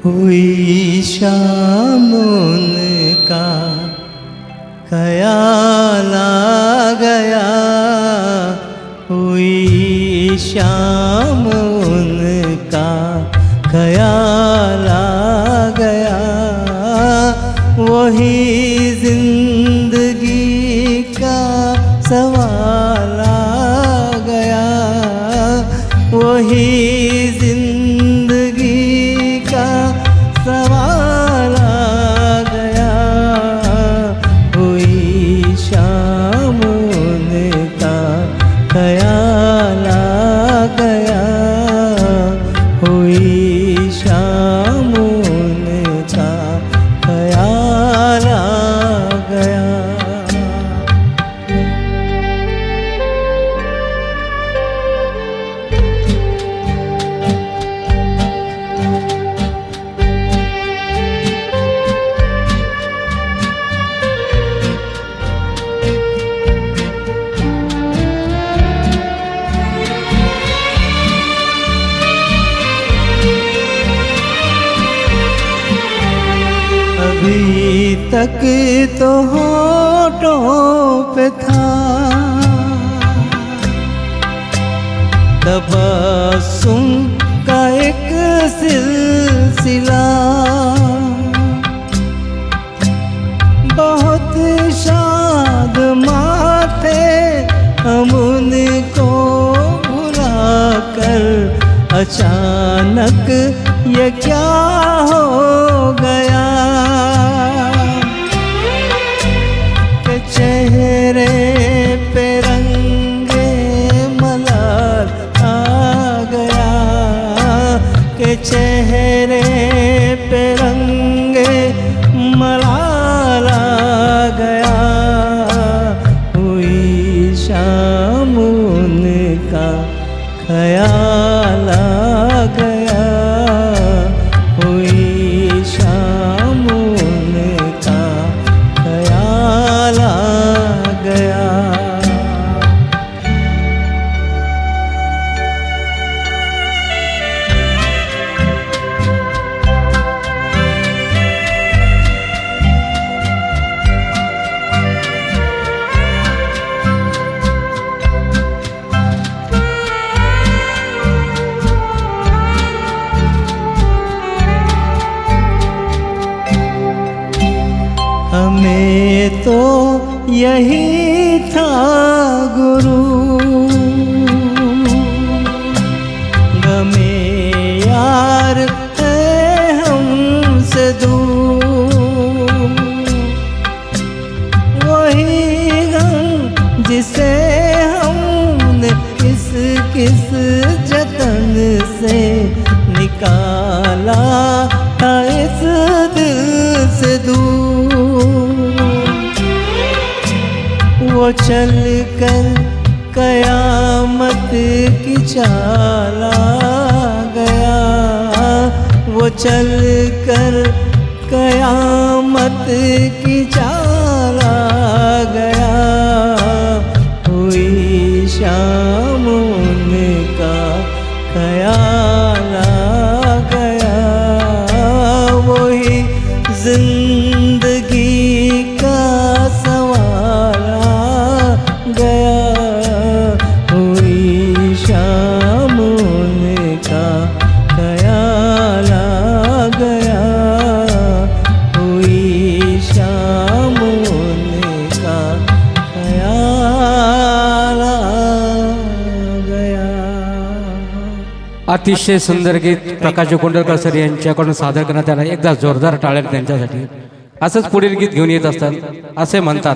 हुई शाम उनका ख्याल आ गया, हुई शाम उनका ख्याल आ गया। वही जिंदगी का सवाल आ गया, वही जिंदगी का सवाल आ गया। हुई शाम उनका ख्याल आ गया, हुई शाम उनका ख्याल आ गया। अभी तक तो होठों पे था तबस्सुम का एक सिलसिला, बहुत शाद माथे हम उनको भुला कर अचानक ये क्या हो गया कि चेहरे पे रंगे मलाल आ गया, कि चेहरे पे रंगे मलाल आ गया। हुई शाम उनका ख्याल आ गया, हुई शाम उनका ख्याल आ गया। हमें तो यही था गुरु, गमे यार है हमसे दूर। वही गम जिसे हमने किस जतन से निकाला था इस दिल से दूर। वो चल कर कयामत की चाल आ गया, वो चल कर कयामत की चाल आ गया। हुई शाम उनका ख्याल आ गया, वही जिंदगी का सवाल आ गया। हुई शाम उनका ख्याल आ गया, हुई शाम उनका ख्याल आ गया। अतिशय सुंदर गीत प्रकाश कोंडलकर सर यांच्याकडून सादर करण्यात आलं. एकदा जोरदार टाळ्या त्यांच्यासाठी. असंच पुढील गीत घेऊन येत असतात असे म्हणतात.